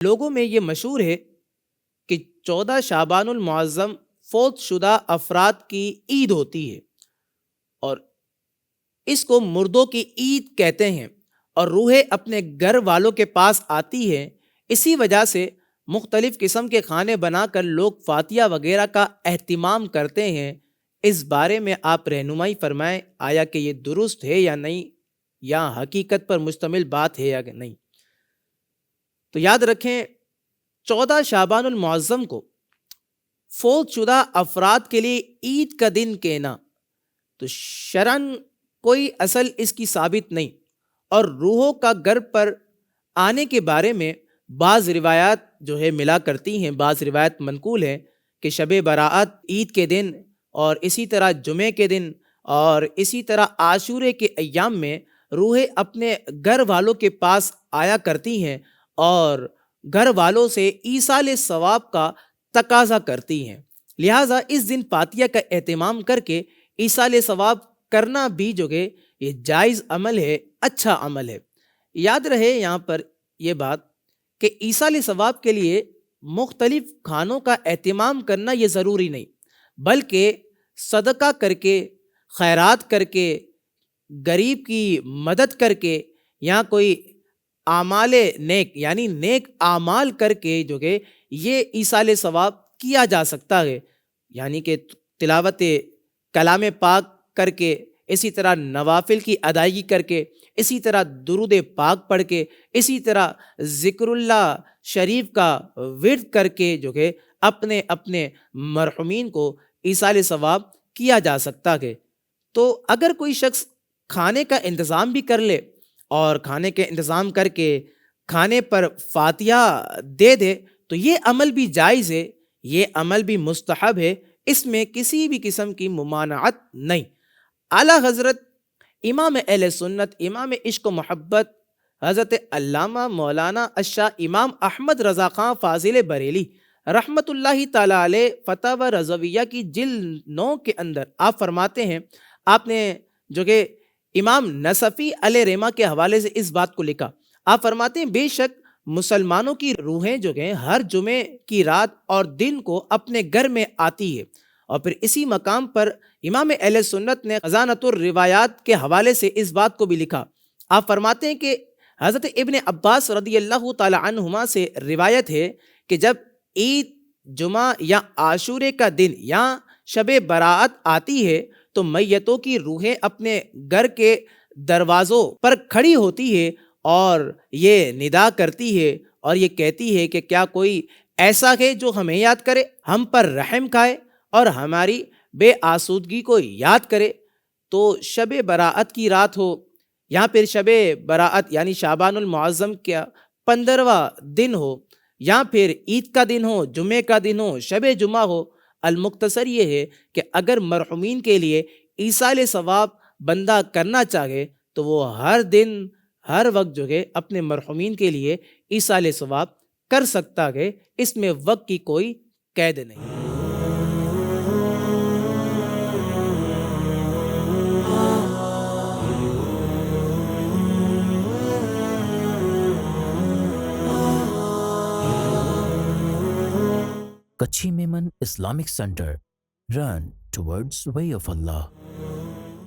لوگوں میں یہ مشہور ہے کہ 14 المعظم فوت شدہ افراد کی عید ہوتی ہے اور اس کو مردوں کی عید کہتے ہیں، اور روحیں اپنے گھر والوں کے پاس آتی ہے۔ اسی وجہ سے مختلف قسم کے کھانے بنا کر لوگ فاتحہ وغیرہ کا اہتمام کرتے ہیں۔ اس بارے میں آپ رہنمائی فرمائیں، آیا کہ یہ درست ہے یا نہیں، یا حقیقت پر مشتمل بات ہے یا نہیں؟ تو یاد رکھیں، 14 المعظم کو فوت شدہ افراد کے لیے عید کا دن کہنا تو شرعن کوئی اصل اس کی ثابت نہیں، اور روحوں کا گھر پر آنے کے بارے میں بعض روایات ملا کرتی ہیں۔ بعض روایت منقول ہیں کہ شب برات عید کے دن، اور اسی طرح جمعے کے دن، اور اسی طرح عاشورے کے ایام میں روحیں اپنے گھر والوں کے پاس آیا کرتی ہیں اور گھر والوں سے ایصال ثواب کا تقاضا کرتی ہیں۔ لہٰذا اس دن فاتحہ کا اہتمام کر کے ایصال ثواب کرنا بھی یہ جائز عمل ہے، اچھا عمل ہے۔ یاد رہے یہاں پر یہ بات کہ ایصال ثواب کے لیے مختلف کھانوں کا اہتمام کرنا یہ ضروری نہیں، بلکہ صدقہ کر کے، خیرات کر کے، غریب کی مدد کر کے، یا کوئی اعمال نیک یعنی نیک اعمال کر کے یہ ایصال ثواب کیا جا سکتا ہے۔ یعنی کہ تلاوت کلام پاک کر کے، اسی طرح نوافل کی ادائیگی کر کے، اسی طرح درود پاک پڑھ کے، اسی طرح ذکر اللہ شریف کا ورد کر کے اپنے اپنے مرحومین کو ایصال ثواب کیا جا سکتا ہے۔ تو اگر کوئی شخص کھانے کا انتظام بھی کر لے اور کھانے کے انتظام کر کے کھانے پر فاتحہ دے دے تو یہ عمل بھی جائز ہے، یہ عمل بھی مستحب ہے، اس میں کسی بھی قسم کی ممانعت نہیں۔ اعلیٰ حضرت امام اہل سنت، امام عشق و محبت، حضرت علامہ مولانا الشاہ امام احمد رضا خان فاضل بریلی رحمت اللہ تعالی علیہ فتاوی رضویہ کی جلد 9 کے اندر آپ فرماتے ہیں، آپ نے امام نصفی علیہ رحمہ کے حوالے سے اس بات کو لکھا، آپ فرماتے ہیں بے شک مسلمانوں کی روحیں ہر جمعے کی رات اور دن کو اپنے گھر میں آتی ہے۔ اور پھر اسی مقام پر امام اہل سنت نے خزانۃ الروایات کے حوالے سے اس بات کو بھی لکھا، آپ فرماتے ہیں کہ حضرت ابن عباس رضی اللہ تعالی عنہما سے روایت ہے کہ جب عید، جمعہ یا عاشورے کا دن یا شب برات آتی ہے تو میتوں کی روحیں اپنے گھر کے دروازوں پر کھڑی ہوتی ہے اور یہ ندا کرتی ہے اور یہ کہتی ہے کہ کیا کوئی ایسا ہے جو ہمیں یاد کرے، ہم پر رحم کھائے اور ہماری بے آسودگی کو یاد کرے۔ تو شب برات کی رات ہو یا پھر شب برات یعنی شعبان المعظم کا 15واں دن ہو، یا پھر عید کا دن ہو، جمعے کا دن ہو، شب جمعہ ہو، المختصر یہ ہے کہ اگر مرحومین کے لیے ایصال ثواب بندہ کرنا چاہے تو وہ ہر دن ہر وقت اپنے مرحومین کے لیے ایصال ثواب کر سکتا ہے، اس میں وقت کی کوئی قید نہیں۔ Kachi Memon Islamic Center. Run towards way of Allah.